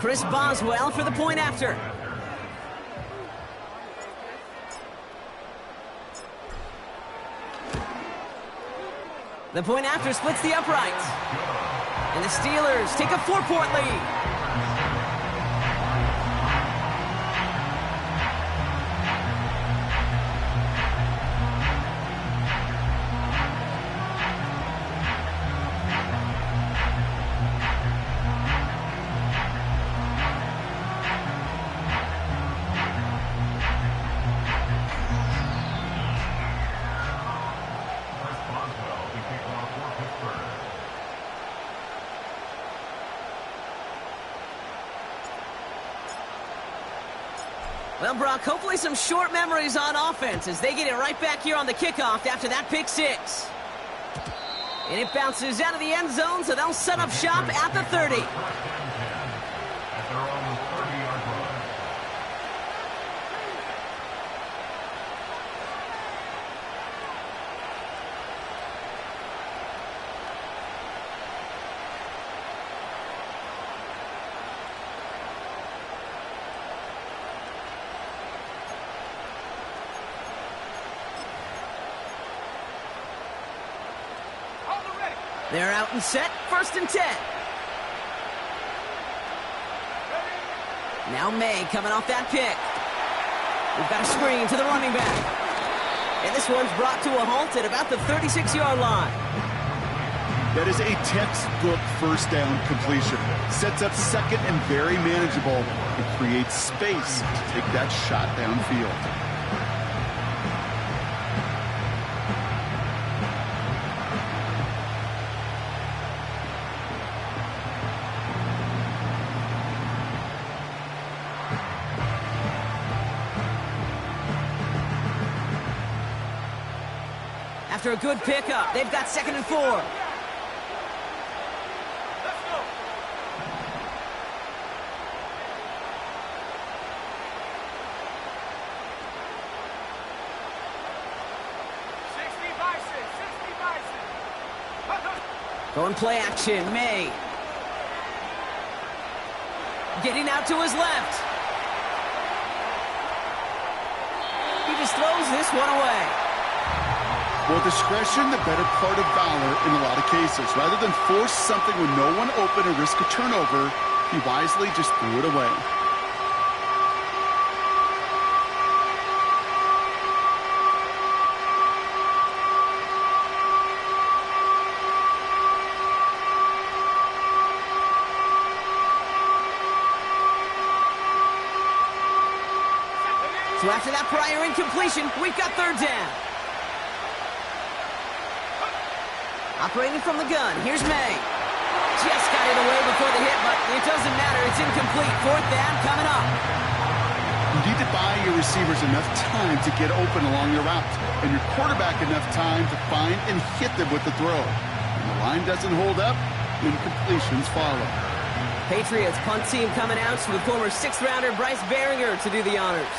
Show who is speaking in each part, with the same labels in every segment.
Speaker 1: Chris Boswell for the point after. The point after splits the uprights. And the Steelers take a 4-point lead. Well, Brock, hopefully some short memories on offense as they get it right back here on the kickoff after that pick six. And it bounces out of the end zone, so they'll set up shop at the 30. They're out and set, 1st and 10. Now May coming off that pick. We've got a screen to the running back. And this one's brought to a halt at about the 36-yard line.
Speaker 2: That is a textbook first down completion. Sets up second and very manageable. It creates space to take that shot downfield.
Speaker 1: After a good pickup, they've got 2nd and 4.
Speaker 3: Let's go.
Speaker 1: Going play action, May. Getting out to his left. He just throws this one away.
Speaker 2: Well, discretion, the better part of valor in a lot of cases. Rather than force something with no one open and risk a turnover, he wisely just threw it away.
Speaker 1: So after that prior incompletion, we've got 3rd down. Operating from the gun, here's May. Just got it away before the hit, but it doesn't matter. It's incomplete. 4th down coming up.
Speaker 2: You need to buy your receivers enough time to get open along your route, and your quarterback enough time to find and hit them with the throw. When the line doesn't hold up, incompletions follow.
Speaker 1: Patriots punt team coming out with former 6th-rounder Bryce Behringer to do the honors.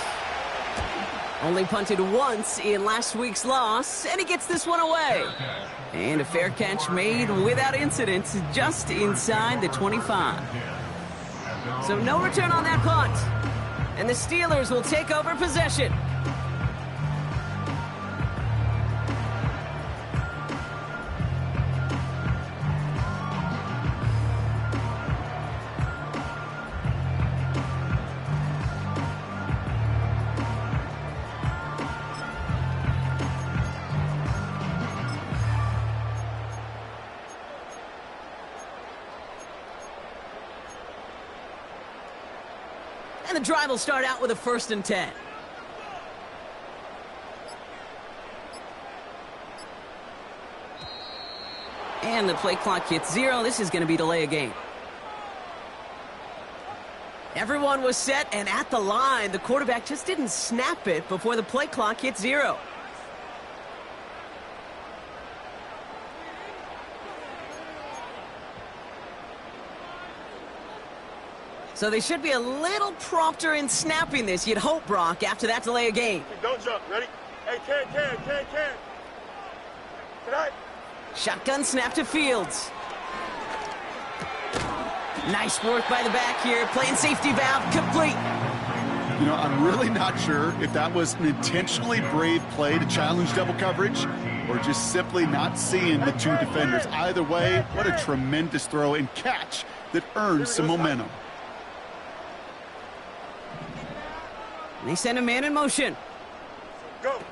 Speaker 1: Only punted once in last week's loss, and he gets this one away. And a fair catch made without incident, just inside the 25. So no return on that punt. And the Steelers will take over possession. And the drive will start out with a 1st and 10. And the play clock hits 0. This is going to be delay a game. Everyone was set and at the line. The quarterback just didn't snap it before the play clock hit 0. So they should be a little prompter in snapping this, you'd hope, Brock, after that delay of game.
Speaker 3: Don't jump. Ready? Hey, can. Can I?
Speaker 1: Shotgun snap to Fields. Nice work by the back here. Playing safety valve complete.
Speaker 2: You know, I'm really not sure if that was an intentionally brave play to challenge double coverage or just simply not seeing the two defenders. Either way, what a tremendous throw and catch that earns some momentum.
Speaker 1: And they send a man in motion.
Speaker 3: Go.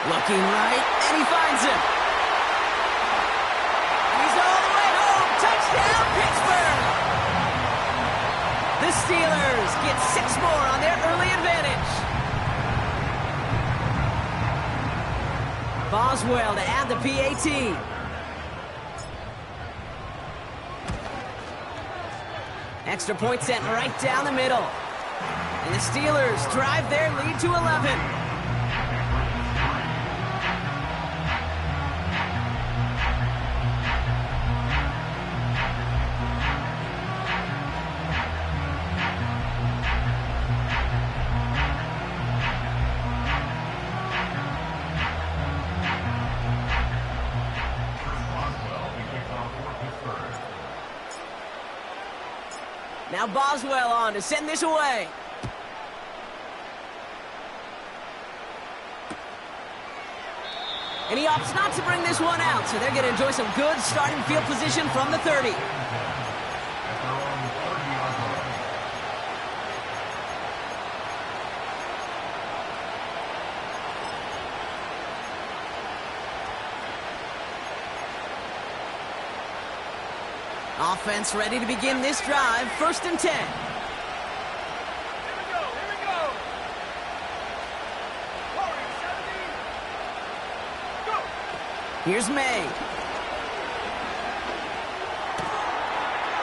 Speaker 1: Looking right, and he finds him. He's all the way home. Touchdown, Pittsburgh! The Steelers get 6 more on their early advantage. Boswell to add the PAT. Extra point sent right down the middle. And the Steelers drive their lead to 11. Now Boswell on to send this away. And he opts not to bring this one out, so they're going to enjoy some good starting field position from the 30. Offense ready to begin this drive. 1st and 10.
Speaker 3: Here we go. Forward, 17. Go.
Speaker 1: Here's May.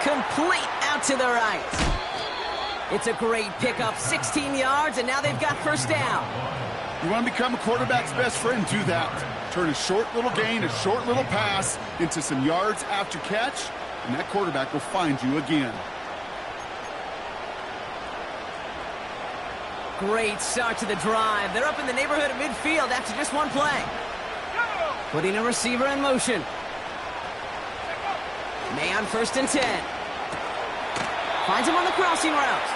Speaker 1: Complete out to the right. It's a great pickup. 16 yards, and now they've got 1st down.
Speaker 2: You want to become a quarterback's best friend, do that. Turn a short little gain, a short little pass into some yards after catch, and that quarterback will find you again.
Speaker 1: Great start to the drive. They're up in the neighborhood of midfield after just one play. Putting a receiver in motion. May on 1st and 10. Finds him on the crossing route.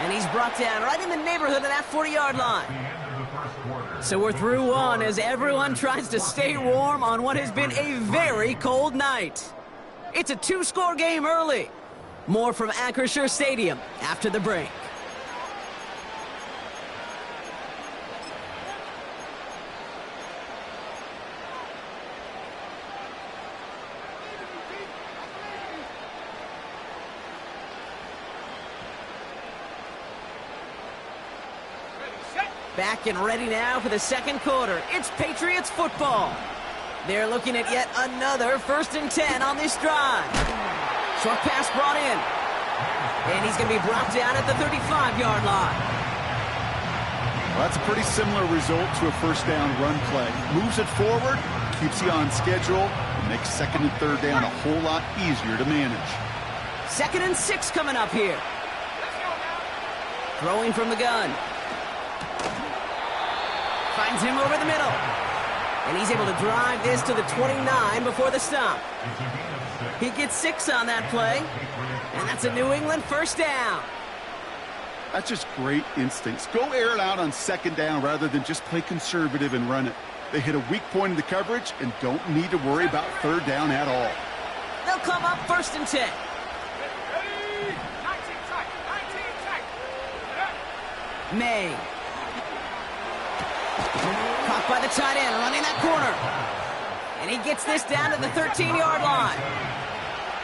Speaker 1: And he's brought down right in the neighborhood of that 40-yard line. So we're through one as everyone tries to stay warm on what has been a very cold night. It's a 2-score game early. More from Acrisure Stadium after the break. Back and ready now for the 2nd quarter. It's Patriots football. They're looking at yet another 1st and 10 on this drive. Short pass brought in. And he's going to be brought down at the 35-yard line.
Speaker 2: Well, that's a pretty similar result to a 1st down run play. Moves it forward, keeps you on schedule, and makes 2nd and 3rd down a whole lot easier to manage.
Speaker 1: 2nd and 6 coming up here. Throwing from the gun. Finds him over the middle. And he's able to drive this to the 29 before the stop. He gets 6 on that play. And that's a New England 1st down.
Speaker 2: That's just great instincts. Go air it out on 2nd down rather than just play conservative and run it. They hit a weak point in the coverage and don't need to worry about 3rd down at all.
Speaker 1: They'll come up 1st and 10.
Speaker 3: Ready? 19 tight.
Speaker 1: May. Caught by the tight end, running that corner. And he gets this down to the 13-yard line.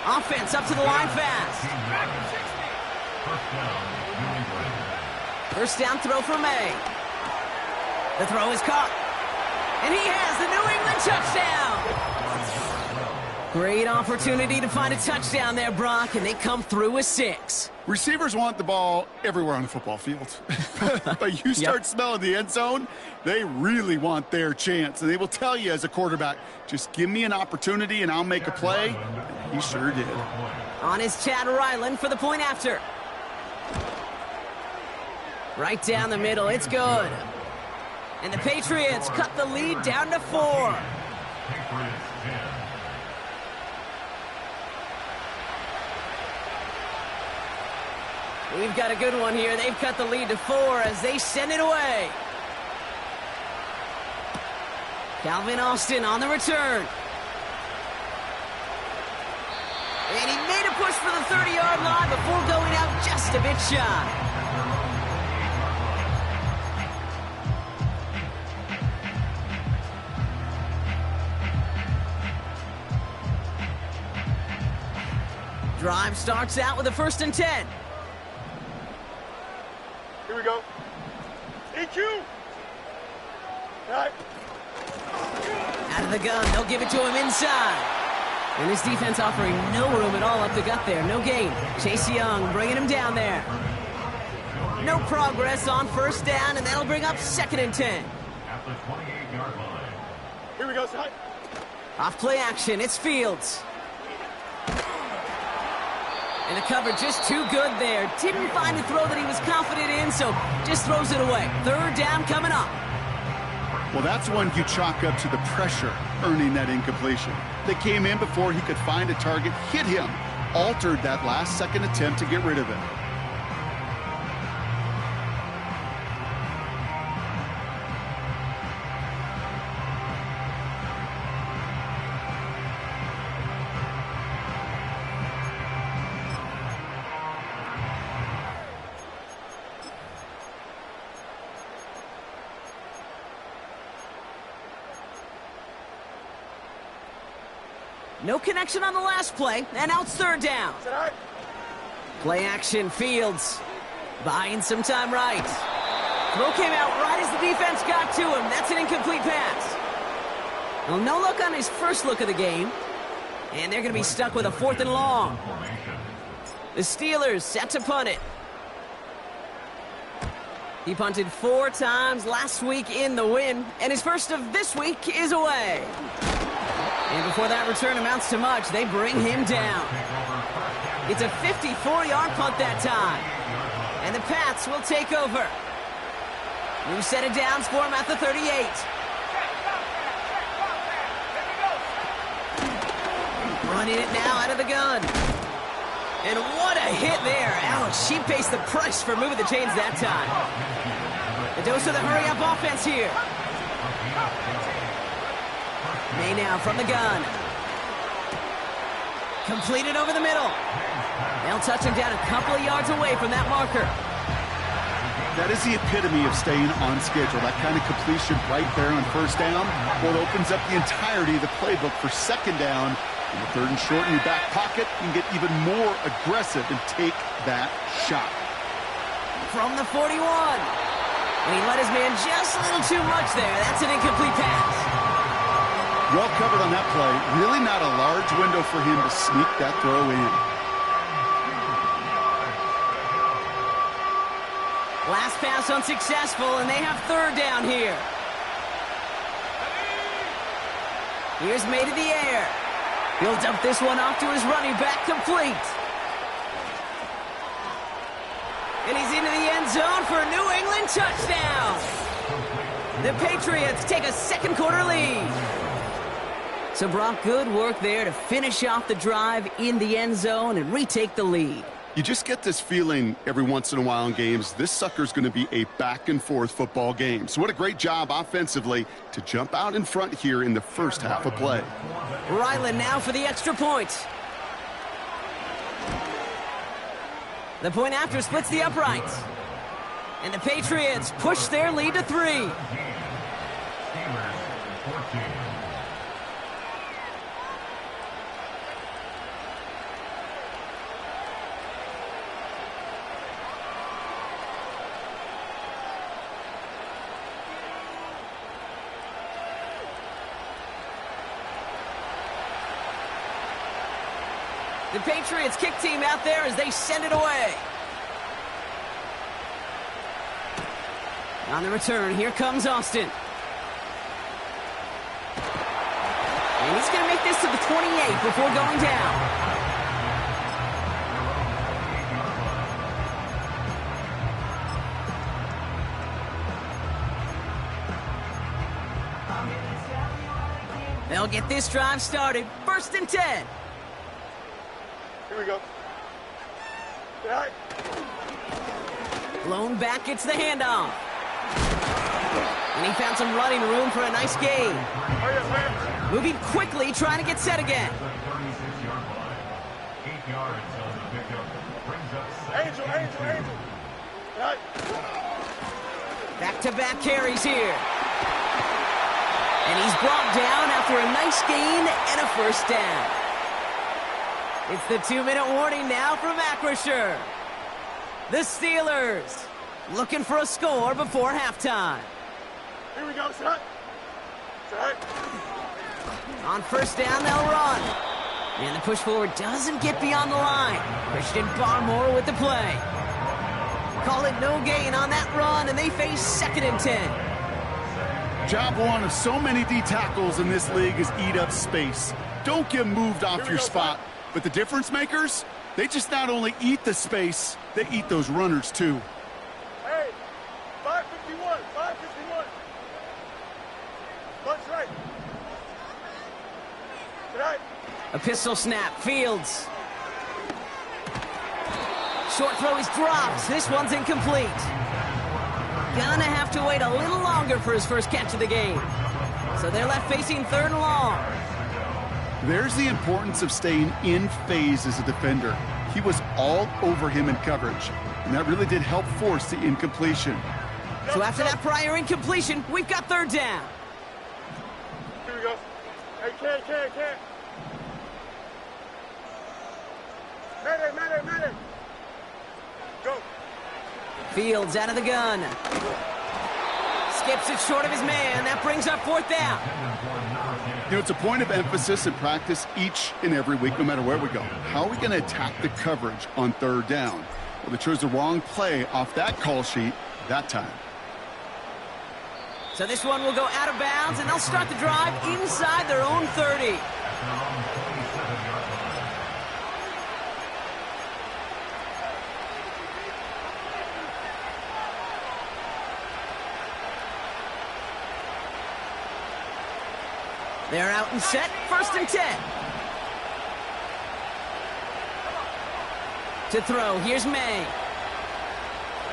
Speaker 1: Offense up to the line fast. 1st down throw for May. The throw is caught. And he has the New England touchdown. Great opportunity to find a touchdown there, Brock, and they come through with 6.
Speaker 2: Receivers want the ball everywhere on the football field. But you start smelling the end zone, they really want their chance. And they will tell you as a quarterback, just give me an opportunity and I'll make a play. And he sure did.
Speaker 1: On is Chad Ryland for the point after. Right down the middle, it's good. And the Patriots cut the lead down to 4. We've got a good one here. They've cut the lead to 4 as they send it away. Calvin Austin on the return. And he made a push for the 30-yard line before going out just a bit shy. Drive starts out with a 1st and 10.
Speaker 3: Here we go. EQ. Right.
Speaker 1: Out of the gun, they'll give it to him inside. And this defense offering no room at all up the gut there. No gain. Chase Young bringing him down there. No progress on 1st down, and that'll bring up 2nd and 10.
Speaker 3: At the 28-yard line. Here we go, side.
Speaker 1: Off play action, it's Fields. And the cover just too good there. Didn't find a throw that he was confident in, so just throws it away. 3rd down coming up.
Speaker 2: Well, that's one you chalk up to the pressure earning that incompletion. They came in before he could find a target, hit him, altered that last-second attempt to get rid of it.
Speaker 1: No connection on the last play, and now it's 3rd down. Play action, Fields. Buying some time right. Throw came out right as the defense got to him. That's an incomplete pass. Well, no luck on his first look of the game. And they're going to be stuck with a 4th and long. The Steelers set to punt it. He punted 4 times last week in the win, and his first of this week is away. And before that return amounts to much, they bring him down. It's a 54-yard punt that time. And the Pats will take over. New set of downs for him at the 38. Running it now out of the gun. And what a hit there. Alex, she pays the price for moving the chains that time. A dose of the hurry-up offense here. May now from the gun. Completed over the middle. They'll touch him down a couple of yards away from that marker.
Speaker 2: That is the epitome of staying on schedule. That kind of completion right there on 1st down. Well, it opens up the entirety of the playbook for 2nd down. In the 3rd and short in your back pocket, you can get even more aggressive and take that shot.
Speaker 1: From the 41. And he let his man just a little too much there. That's an incomplete pass.
Speaker 2: Well covered on that play. Really not a large window for him to sneak that throw in.
Speaker 1: Last pass unsuccessful, and they have 3rd down here. Here's May to the air. He'll dump this one off to his running back, complete. And he's into the end zone for a New England touchdown. The Patriots take a 2nd quarter lead. So, Brock, good work there to finish off the drive in the end zone and retake the lead.
Speaker 2: You just get this feeling every once in a while in games, this sucker's going to be a back-and-forth football game. So what a great job offensively to jump out in front here in the first half of play.
Speaker 1: Ryland now for the extra point. The point after splits the uprights. And the Patriots push their lead to 3. The Patriots kick team out there as they send it away. On the return, here comes Austin. And he's going to make this to the 28 before going down. They'll get this drive started. 1st and 10.
Speaker 3: Here we go. All right.
Speaker 1: Blown back gets the handoff. And he found some running room for a nice gain.
Speaker 3: Hurry up, hurry up.
Speaker 1: Moving quickly, trying to get set again.
Speaker 3: 36-yard line. 8 yards on the pickup. Brings up Angel. All right.
Speaker 1: Back-to-back carries here. And he's brought down after a nice gain and a 1st down. It's the 2-minute warning now from Acrisure. The Steelers looking for a score before halftime.
Speaker 3: Here we go, set.
Speaker 1: On 1st down, they'll run. And the push forward doesn't get beyond the line. Christian Barmore with the play. Call it no gain on that run, and they face 2nd and 10.
Speaker 2: Job one of so many D tackles in this league is eat up space. Don't get moved off your spot. But the difference makers, they just not only eat the space, they eat those runners too.
Speaker 3: Hey, 551. Lunch right. Right.
Speaker 1: A pistol snap, Fields. Short throw is dropped. This one's incomplete. Gonna have to wait a little longer for his first catch of the game. So they're left facing 3rd and long.
Speaker 2: There's the importance of staying in phase as a defender. He was all over him in coverage, and that really did help force the incompletion.
Speaker 1: So after that prior incompletion, we've got 3rd down.
Speaker 3: Here we go. Hey, Ken. Mayday. Go.
Speaker 1: Fields out of the gun. Skips it short of his man. That brings up 4th down.
Speaker 2: You know, it's a point of emphasis in practice each and every week, no matter where we go. How are we going to attack the coverage on 3rd down? Well, they chose the wrong play off that call sheet that time.
Speaker 1: So this one will go out of bounds, and they'll start the drive inside their own 30. They're out and set. 1st and 10. To throw, here's May.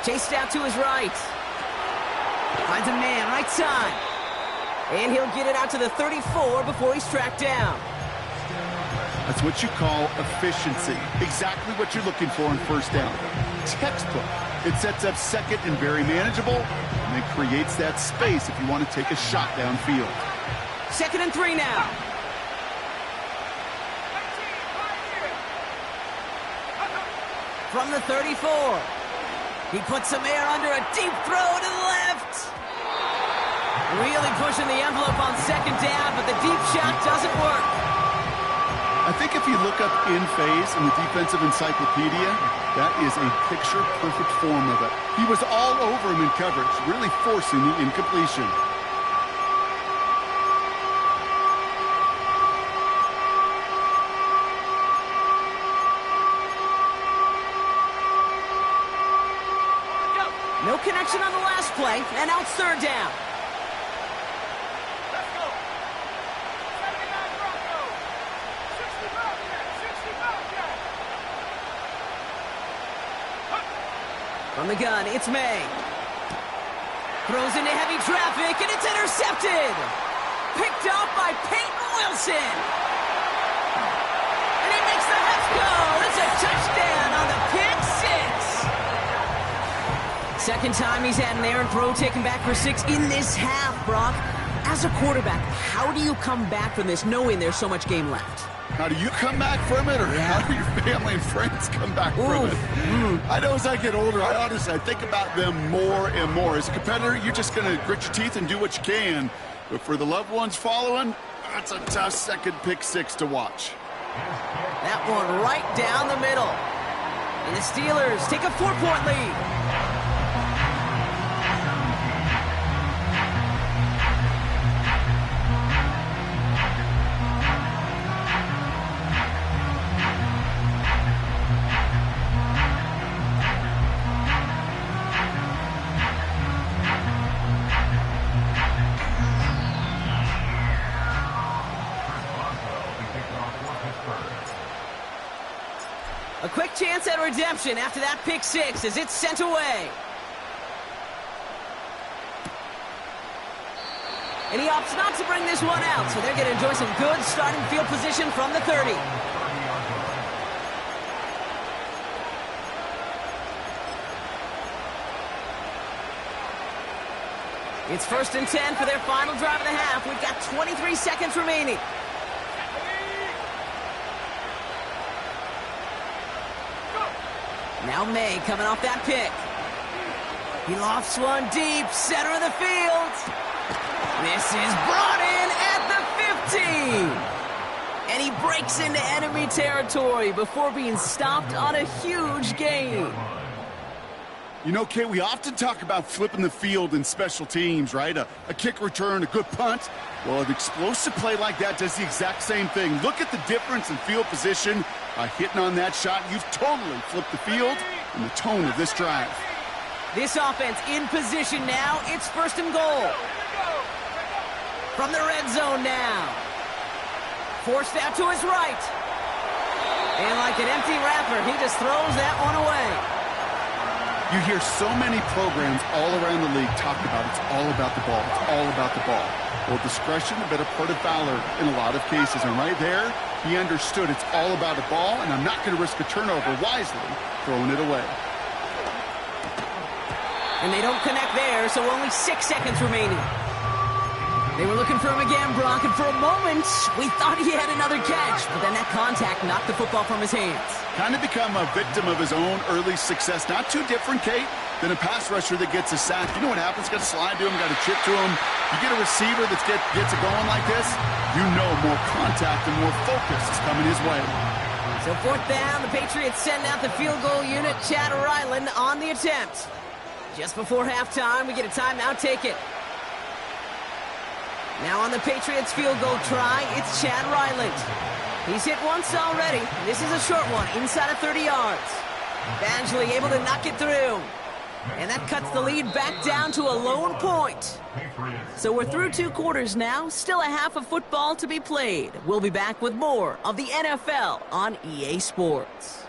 Speaker 1: Chased out to his right. Finds a man, right side. And he'll get it out to the 34 before he's tracked down.
Speaker 2: That's what you call efficiency. Exactly what you're looking for on 1st down. Textbook. It sets up 2nd and very manageable, and it creates that space if you want to take a shot downfield.
Speaker 1: 2nd and 3 now. From the 34. He puts some air under a deep throw to the left. Really pushing the envelope on 2nd down, but the deep shot doesn't work.
Speaker 2: I think if you look up in phase in the defensive encyclopedia, that is a picture-perfect form of it. He was all over him in coverage, really forcing the incompletion.
Speaker 1: No connection on the last play, and now it's 3rd down.
Speaker 3: Let's go. 79 Broncos. 60
Speaker 1: From the gun, it's May. Throws into heavy traffic, and it's intercepted. Picked off by Peyton Wilson. And he makes the Hets go. It's a touchdown on the pick 6. 2nd time he's had an errant throw taken back for 6 in this half, Brock. As a quarterback, how do you come back from this knowing there's so much game left?
Speaker 2: How do you come back from it, or how do your family and friends come back from it? I know as I get older, I think about them more and more. As a competitor, you're just going to grit your teeth and do what you can. But for the loved ones following, that's a tough 2nd pick 6 to watch.
Speaker 1: That one right down the middle. And the Steelers take a 4-point lead. A quick chance at redemption after that pick six as it's sent away. And he opts not to bring this one out, so they're going to enjoy some good starting field position from the 30. It's 1st and 10 for their final drive of the half. We've got 23 seconds remaining. Now May coming off that pick. He lofts one deep, center of the field. This is brought in at the 15. And he breaks into enemy territory before being stopped on a huge gain.
Speaker 2: You know, Kate, we often talk about flipping the field in special teams, right? A kick return, a good punt. Well, an explosive play like that does the exact same thing. Look at the difference in field position. By hitting on that shot, you've totally flipped the field and the tone of this drive.
Speaker 1: This offense in position now. It's 1st and goal. From the red zone now. Forced out to his right. And like an empty wrapper, he just throws that one away.
Speaker 2: You hear so many programs all around the league talk about it's all about the ball. It's all about the ball. Well, discretion, a better part of valor in a lot of cases. And right there, he understood it's all about the ball, and I'm not going to risk a turnover, wisely throwing it away.
Speaker 1: And they don't connect there, so only 6 seconds remaining. They were looking for him again, Brock, and for a moment, we thought he had another catch, but then that contact knocked the football from his hands.
Speaker 2: Kind of become a victim of his own early success. Not too different, Kate, than a pass rusher that gets a sack. You know what happens? Got to slide to him, got to chip to him. You get a receiver that gets it going like this, you know more contact and more focus is coming his way.
Speaker 1: So 4th down, the Patriots send out the field goal unit, Chad Ryland on the attempt. Just before halftime, we get a timeout taken. Now on the Patriots field goal try, it's Chad Ryland. He's hit once already. This is a short one, inside of 30 yards. Badgley able to knock it through. And that cuts the lead back down to a lone point. So we're through 2 quarters now, still a half of football to be played. We'll be back with more of the NFL on EA Sports.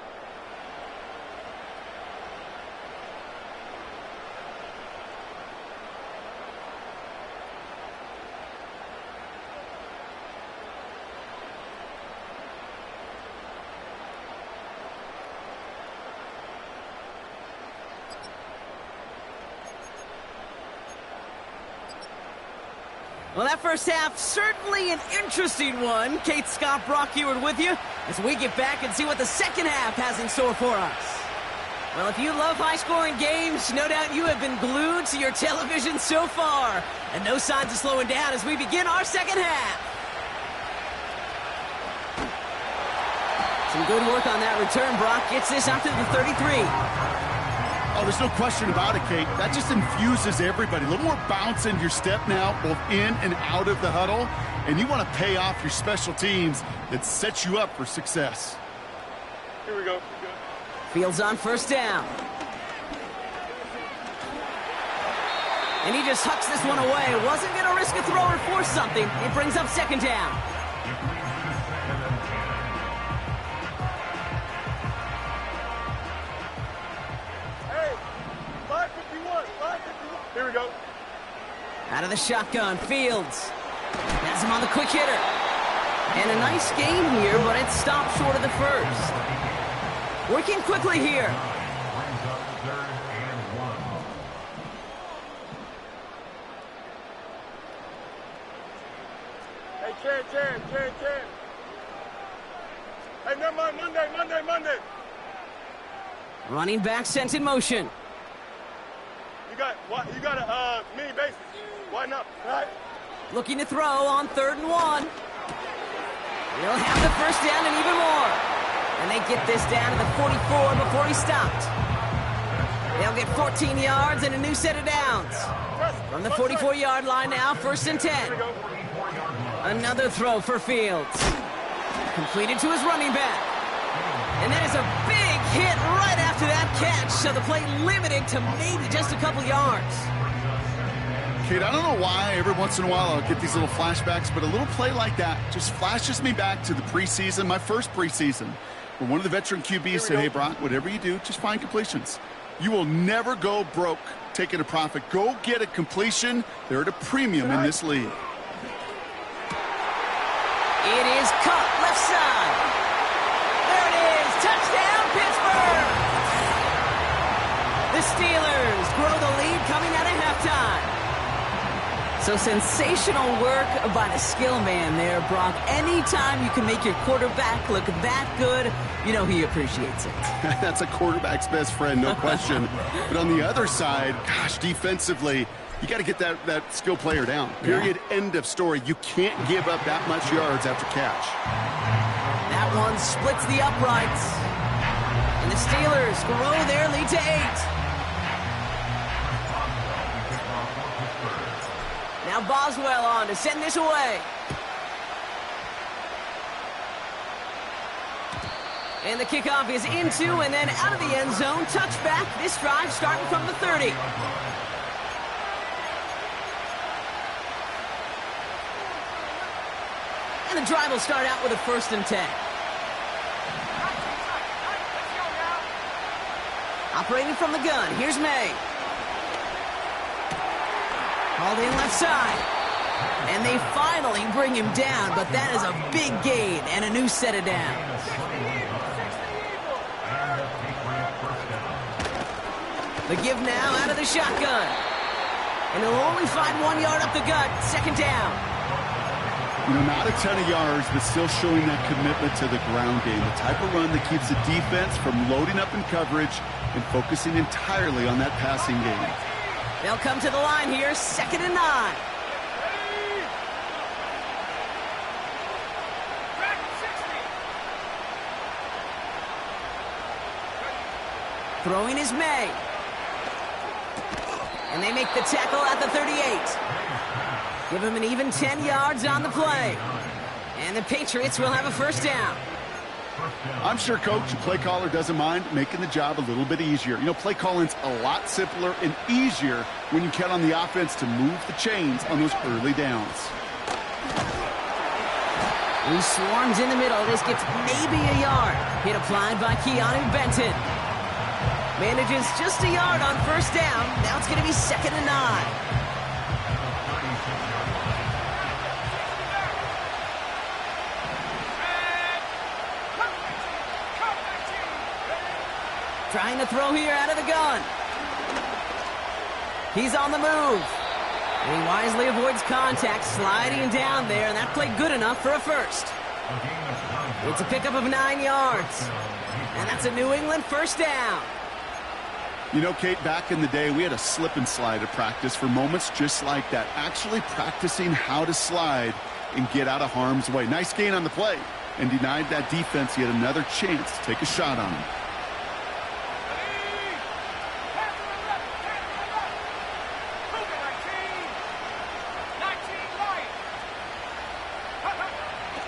Speaker 1: Well, that first half, certainly an interesting one. Kate, Scott, Brock Ewart with you as we get back and see what the second half has in store for us. Well, if you love high-scoring games, no doubt you have been glued to your television so far. And no signs of slowing down as we begin our second half. Some good work on that return. Brock gets this out to the 33.
Speaker 2: Oh, there's no question about it, Kate. That just infuses everybody. A little more bounce into your step now, both in and out of the huddle. And you want to pay off your special teams that sets you up for success.
Speaker 4: Here we go.
Speaker 1: Fields on 1st down. And he just hucks this one away. Wasn't going to risk a throw or force something. It brings up 2nd down.
Speaker 4: Here we go.
Speaker 1: Out of the shotgun, Fields. Has him on the quick hitter. And a nice gain here, but it stopped short of the first. Working quickly here.
Speaker 3: Brings up 3rd and 1.
Speaker 4: Hey, Chad. Hey, never mind, Monday.
Speaker 1: Running back sent in motion.
Speaker 4: You got a mini bases. Why not? Right?
Speaker 1: Looking to throw on 3rd and 1. He'll have the 1st down and even more. And they get this down to the 44 before he stopped. They'll get 14 yards and a new set of downs. From the 44-yard line now, 1st and 10. Another throw for Fields. Completed to his running back. And that is a big hit right after that catch, so the play limited to maybe just a couple yards.
Speaker 2: Kate, I don't know why every once in a while I'll get these little flashbacks, but a little play like that just flashes me back to the preseason, my first preseason. But one of the veteran QBs said, hey, Brock, whatever you do, just find completions. You will never go broke taking a profit. Go get a completion. They're at a premium in this league.
Speaker 1: It is caught left side. There it is. Touchdown, Pittsburgh. The Steelers grow the lead coming out of halftime. So sensational work by the skill man there, Brock. Anytime you can make your quarterback look that good, you know he appreciates it.
Speaker 2: That's a quarterback's best friend, no question. But on the other side, gosh, defensively, you got to get that skill player down. Period. Yeah. End of story. You can't give up that much yards after catch.
Speaker 1: That one splits the uprights. And the Steelers grow their lead to 8. Now Boswell on to send this away. And the kickoff is into and then out of the end zone. Touchback. This drive starting from the 30. And the drive will start out with a 1st and 10. Operating from the gun, here's May. Called in left side. And they finally bring him down, but that is a big gain and a new set of downs. The give now out of the shotgun. And he'll only find 1 yard up the gut, 2nd down.
Speaker 2: You know, not a ton of yards, but still showing that commitment to the ground game. The type of run that keeps the defense from loading up in coverage and focusing entirely on that passing game.
Speaker 1: They'll come to the line here, 2nd and 9. Throwing is May. And they make the tackle at the 38. Give him an even 10 yards on the play. And the Patriots will have a 1st down.
Speaker 2: I'm sure coach and play caller doesn't mind making the job a little bit easier. You know, play calling's a lot simpler and easier when you count on the offense to move the chains on those early downs.
Speaker 1: He swarms in the middle. This gets maybe a yard. Hit applied by Keanu Benton. Manages just a yard on 1st down. Now it's going to be 2nd and 9. Trying to throw here out of the gun. He's on the move. And he wisely avoids contact, sliding down there, and that played good enough for a 1st. It's a pickup of 9 yards. And that's a New England 1st down.
Speaker 2: You know, Kate, back in the day, we had a slip and slide at practice for moments just like that. Actually practicing how to slide and get out of harm's way. Nice gain on the play and denied that defense yet another chance to take a shot on him.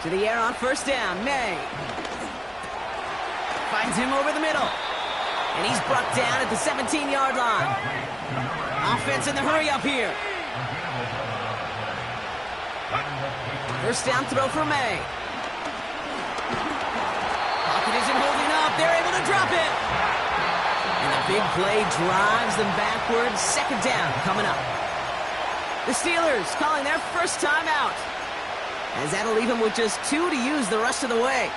Speaker 1: To the air on 1st down, May. Finds him over the middle. And he's brought down at the 17-yard line. Offense in the hurry up here. 1st down throw for May. Pocket isn't holding up. They're able to drop it. And a big play drives them backwards. 2nd down coming up. The Steelers calling their 1st timeout, as that'll leave him with just 2 to use the rest of the way.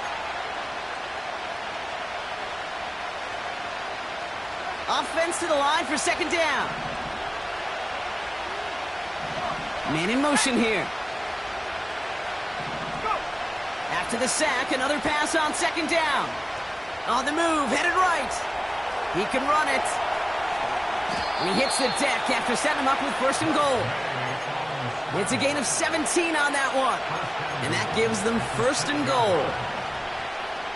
Speaker 1: Offense to the line for 2nd down. Man in motion here. After the sack, another pass on 2nd down. On the move, headed right. He can run it. And he hits the deck after setting him up with 1st and goal. It's a gain of 17 on that one. And that gives them 1st and goal.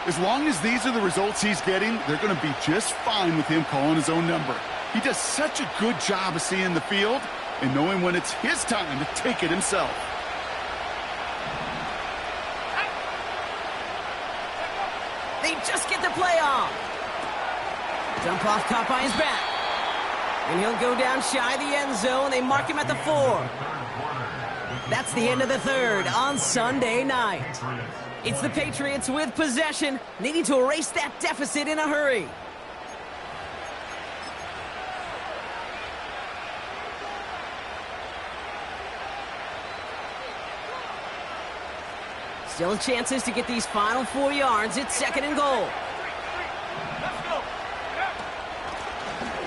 Speaker 2: As long as these are the results he's getting, they're going to be just fine with him calling his own number. He does such a good job of seeing the field and knowing when it's his time to take it himself.
Speaker 1: They just get the play off. Jump off caught by his back. And he'll go down shy of the end zone. They mark him at the 4. That's the end of the third on Sunday night. It's the Patriots with possession, needing to erase that deficit in a hurry. Still chances to get these final 4 yards. It's 2nd and goal.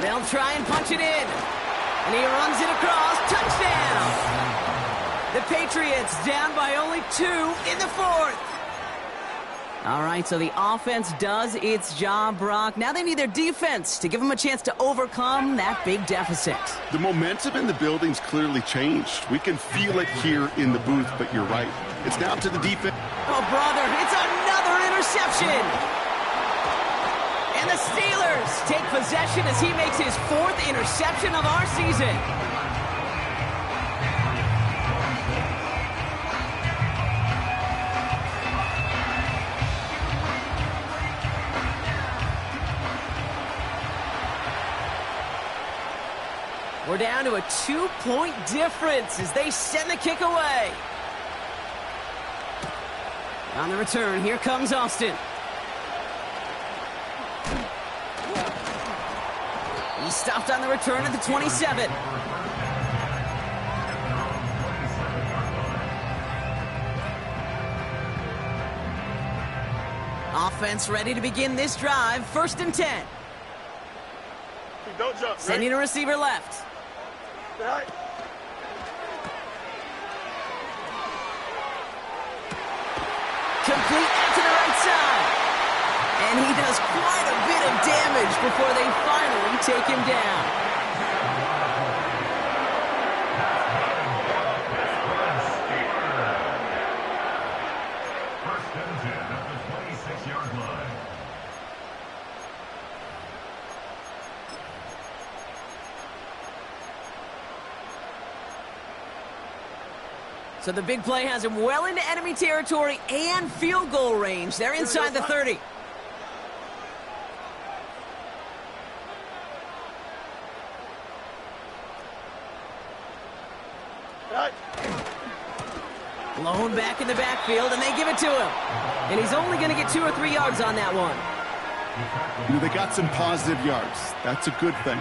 Speaker 1: They'll try and punch it in. And he runs it across. Touchdown! The Patriots down by only 2 in the 4th. All right, so the offense does its job, Brock. Now they need their defense to give them a chance to overcome that big deficit.
Speaker 2: The momentum in the building's clearly changed. We can feel it here in the booth, but you're right. It's now up to the defense.
Speaker 1: Oh, brother, it's another interception. And the Steelers take possession as he makes his 4th interception of our season. We're down to a 2-point difference as they send the kick away. On the return, here comes Austin. He's stopped on the return at the 27. Offense ready to begin this drive. 1st and 10.
Speaker 4: Don't jump.
Speaker 1: Sending a receiver left.
Speaker 4: Right.
Speaker 1: Complete out to the right side. And he does quite a bit of damage before they finally take him down.
Speaker 3: First and 10 at the 26-yard line.
Speaker 1: So the big play has him well into enemy territory and field goal range. They're inside the 30.
Speaker 4: Right.
Speaker 1: Blown back in the backfield, and they give it to him. And he's only going to get 2 or 3 yards on that one.
Speaker 2: You know, they got some positive yards. That's a good thing.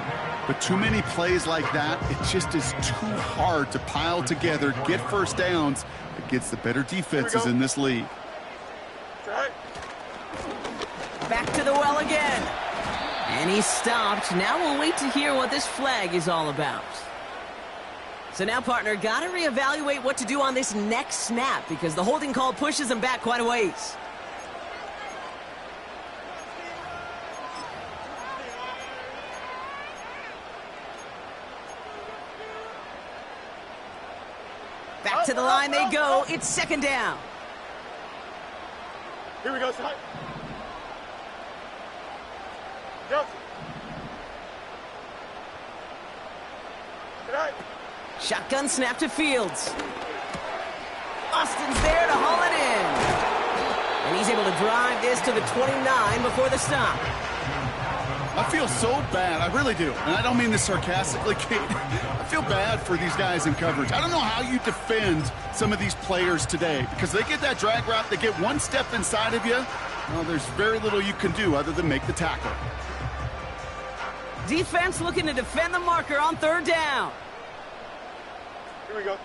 Speaker 2: But too many plays like that, it just is too hard to pile together, get first downs against the better defenses in this league.
Speaker 4: Right.
Speaker 1: Back to the well again. And he's stopped. Now we'll wait to hear what this flag is all about. So now, partner, got to reevaluate what to do on this next snap because the holding call pushes him back quite a ways. Back to the line they go. It's 2nd down.
Speaker 4: Here we go, side. Johnson. Right.
Speaker 1: Shotgun snap to Fields. Austin's there to haul it in. And he's able to drive this to the 29 before the stop.
Speaker 2: I feel so bad. I really do. And I don't mean this sarcastically, Kate. I feel bad for these guys in coverage. I don't know how you defend some of these players today because they get that drag route, they get one step inside of you. Well, there's very little you can do other than make the tackle.
Speaker 1: Defense looking to defend the marker on 3rd down.
Speaker 4: Here we go.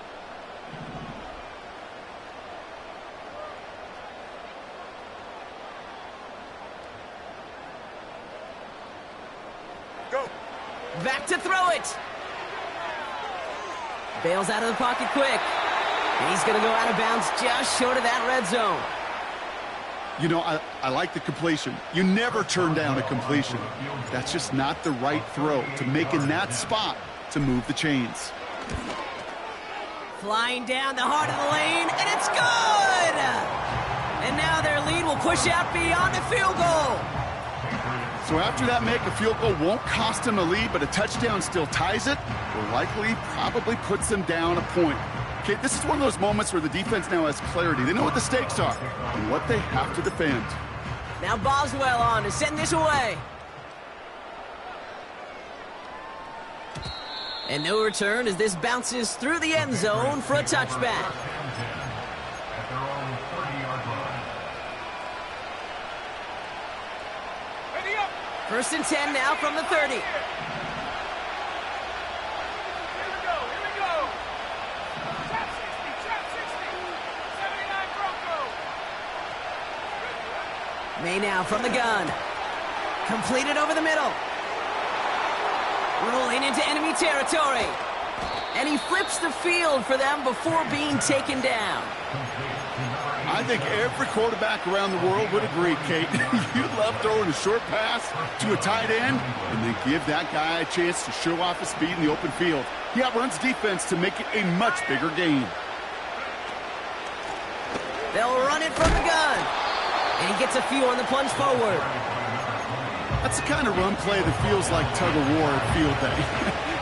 Speaker 4: Go.
Speaker 1: Back to throw it. Bails out of the pocket quick. And he's going to go out of bounds just short of that red zone.
Speaker 2: You know, I like the completion. You never turn down a completion. That's just not the right throw to make in that spot to move the chains.
Speaker 1: Flying down the heart of the lane, and it's good! And now their lead will push out beyond the field goal.
Speaker 2: So after that make, a field goal won't cost them a lead, but a touchdown still ties it, or likely probably puts them down a point. Okay, this is one of those moments where the defense now has clarity. They know what the stakes are and what they have to defend.
Speaker 1: Now Boswell on to send this away. And no return as this bounces through the end zone for a touchback.
Speaker 3: At their own 30-yard line.
Speaker 1: First and 10 now from the 30.
Speaker 4: Here we go. Trap 60. 79 Bronco.
Speaker 1: May now from the gun. Completed over the middle. Rolling into enemy territory. And he flips the field for them before being taken down.
Speaker 2: I think every quarterback around the world would agree, Kate. You love throwing a short pass to a tight end and then give that guy a chance to show off his speed in the open field. He outruns defense to make it a much bigger game.
Speaker 1: They'll run it from the gun. And he gets a few on the plunge forward.
Speaker 2: That's the kind of run play that feels like tug-of-war at field day.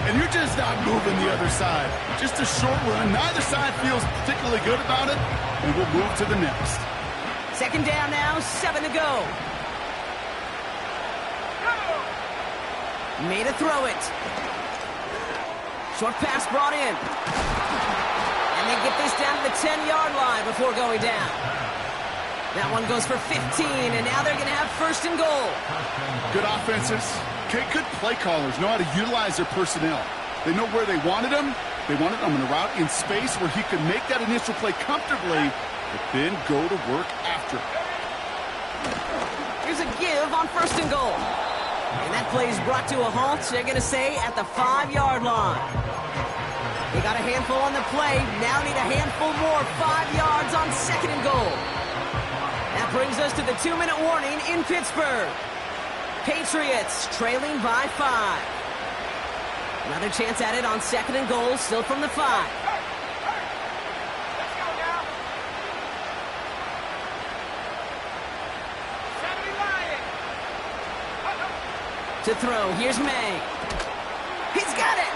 Speaker 2: And you're just not moving the other side. Just a short run. Neither side feels particularly good about it. And we'll move to the next.
Speaker 1: Second down now, 7 to go. Made a throw it. Short pass brought in. And they get this down to the 10-yard line before going down. That one goes for 15, and now they're going to have first and goal.
Speaker 2: Good offenses. Good play callers know how to utilize their personnel. They know where they wanted them. They wanted them in a route in space where he could make that initial play comfortably, but then go to work after it.
Speaker 1: Here's a give on first and goal. And that play is brought to a halt, they're going to say, at the 5-yard line. They got a handful on the play. Now need a handful more. 5 yards on second and goal. That brings us to the 2-minute warning in Pittsburgh. Patriots trailing by 5. Another chance at it on second and goal, still from the 5.
Speaker 4: Let's go now. 70 Lion.
Speaker 1: To throw, here's May. He's got it!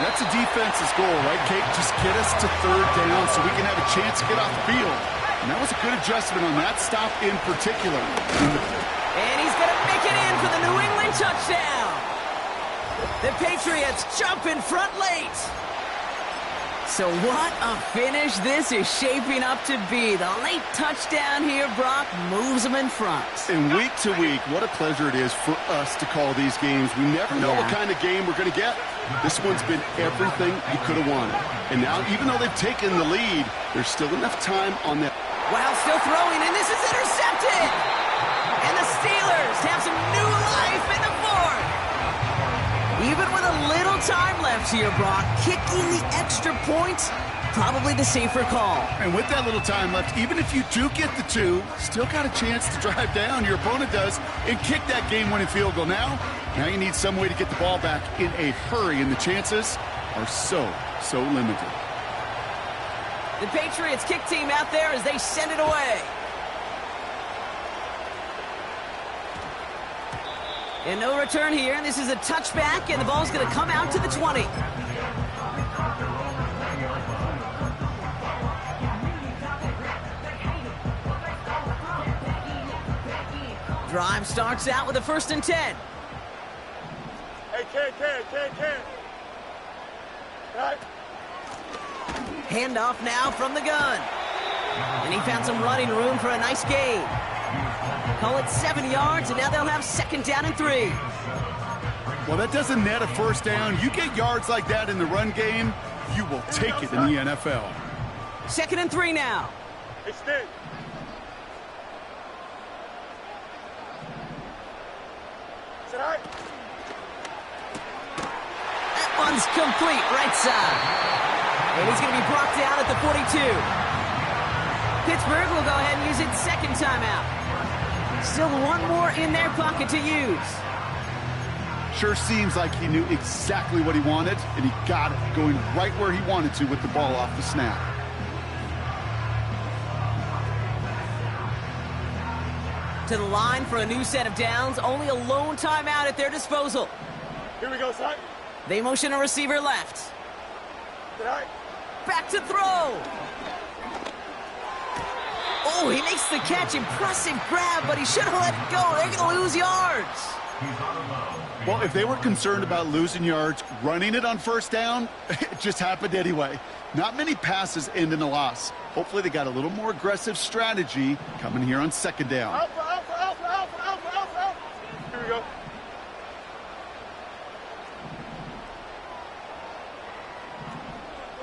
Speaker 2: That's a defense's goal, right, Kate? Just get us to third down so we can have a chance to get off the field. And that was a good adjustment on that stop in particular.
Speaker 1: And he's going to make it in for the New England touchdown. The Patriots jump in front late. So what a finish this is shaping up to be. The late touchdown here, Brock, moves them in front.
Speaker 2: And week to week, what a pleasure it is for us to call these games. We never know what kind of game we're going to get. This one's been everything you could have wanted. And now, even though they've taken the lead, there's still enough time on that.
Speaker 1: Wow, still throwing, and this is intercepted. And the Steelers have some new life in the fourth. Even with a little time left here, Brock, kicking the extra point, probably the safer call.
Speaker 2: And with that little time left, even if you do get the 2, still got a chance to drive down, your opponent does, and kick that game-winning field goal. Now you need some way to get the ball back in a hurry, and the chances are so limited.
Speaker 1: The Patriots kick team out there as they send it away. And no return here, and this is a touchback, and the ball's going to come out to the 20. Drive starts out with a first and 10.
Speaker 4: Hey, Ken. Right.
Speaker 1: Handoff now from the gun. And he found some running room for a nice gain. Call it 7 yards, and now they'll have second down and 3.
Speaker 2: Well, that doesn't net a first down. You get yards like that in the run game, you will take it in the NFL.
Speaker 1: Second and 3 now.
Speaker 4: Hey, Sting. Is it all right?
Speaker 1: That one's complete, right side. And he's going to be brought down at the 42. Pittsburgh will go ahead and use its second timeout. Still one more in their pocket to use.
Speaker 2: Sure seems like he knew exactly what he wanted, and he got it, going right where he wanted to with the ball off the snap.
Speaker 1: To the line for a new set of downs. Only a lone timeout at their disposal.
Speaker 4: Here we go, son.
Speaker 1: They motion a receiver left.
Speaker 4: Is it all right?
Speaker 1: Back to throw. Oh, he makes the catch. Impressive grab, but he should have let it go. They're going to lose yards.
Speaker 3: He's on a low.
Speaker 2: Well, if they were concerned about losing yards, running it on first down, it just happened anyway. Not many passes end in a loss. Hopefully they got a little more aggressive strategy coming here on second down.
Speaker 4: Alpha, alpha, alpha, alpha, alpha, alpha, alpha. Here we go.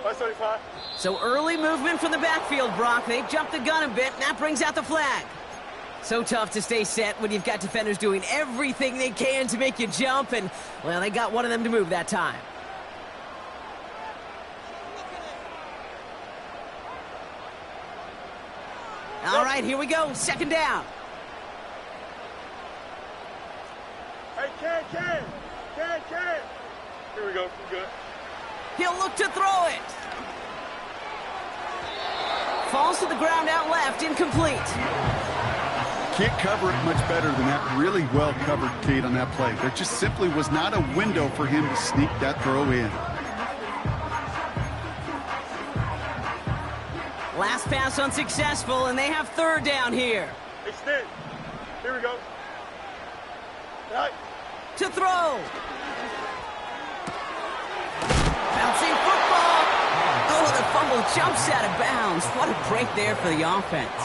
Speaker 4: $575.
Speaker 1: So early movement from the backfield, Brock. They jumped the gun a bit, and that brings out the flag. So tough to stay set when you've got defenders doing everything they can to make you jump, and, well, they got one of them to move that time. All right, here we go. Second down.
Speaker 4: Hey, Ken. Here we go. We're good.
Speaker 1: He'll look to throw it. Falls to the ground out left, incomplete.
Speaker 2: Can't cover it much better than that. Really well covered, Kate, on that play. There just simply was not a window for him to sneak that throw in.
Speaker 1: Last pass unsuccessful, and they have third down here.
Speaker 4: Extend. Here we go. Right.
Speaker 1: To throw. Bouncing football. Oh, the fumble jumps out of bounds. What a break there for the offense.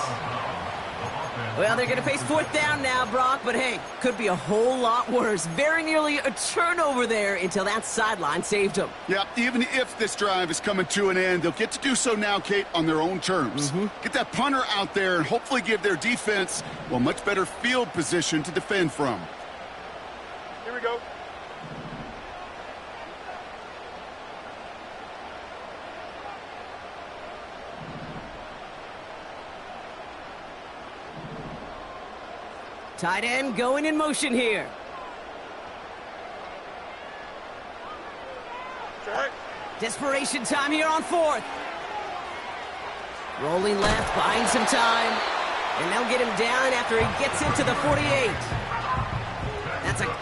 Speaker 1: Well, they're going to face fourth down now, Brock, but hey, could be a whole lot worse. Very nearly a turnover there until that sideline saved them.
Speaker 2: Yeah, even if this drive is coming to an end, they'll get to do so now, Kate, on their own terms. Get that punter out there and hopefully give their defense, well, much better field position to defend from.
Speaker 4: Here we go.
Speaker 1: Tight end going in motion here.
Speaker 4: Right.
Speaker 1: Desperation time here on fourth. Rolling left, buying some time. And they'll get him down after he gets into the 48. That's a...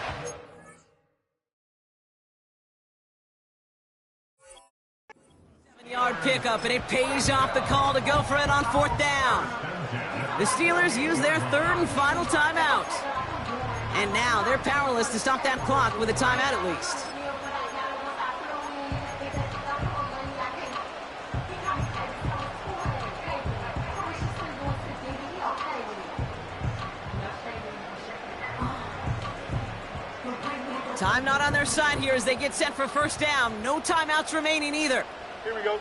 Speaker 1: seven-yard pickup, and it pays off the call to go for it on fourth down. The Steelers use their third and final timeout. And now they're powerless to stop that clock with a timeout at least. Time not on their side here as they get set for first down. No timeouts remaining either.
Speaker 4: Here we go.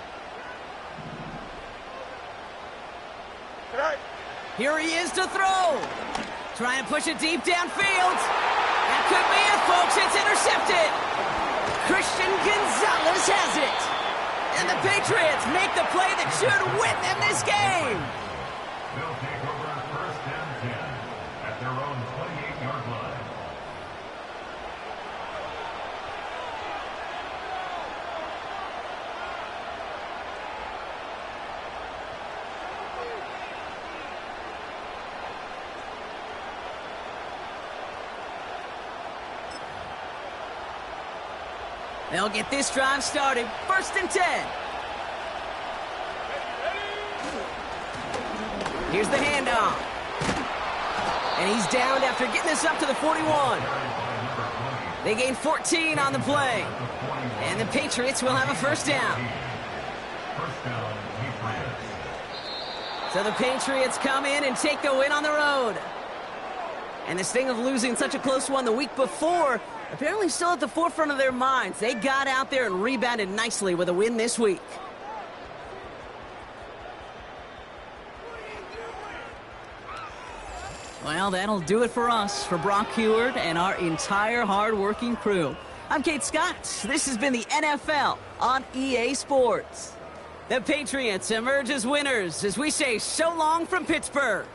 Speaker 4: Right.
Speaker 1: Here he is to throw. Trying to push it deep downfield. That could be it, folks. It's intercepted. Christian Gonzalez has it. And the Patriots make the play that should win them this game.
Speaker 3: They'll take over first and 10 at their own 28-yard line.
Speaker 1: They'll get this drive started. First and 10. Here's the handoff. And he's downed after getting this up to the 41. They gain 14 on the play. And the Patriots will have a first down. So the Patriots come in and take the win on the road. And this thing of losing such a close one the week before, apparently still at the forefront of their minds. They got out there and rebounded nicely with a win this week. Well, that'll do it for us, for Brock Heward and our entire hard-working crew. I'm Kate Scott. This has been the NFL on EA Sports. The Patriots emerge as winners as we say so long from Pittsburgh.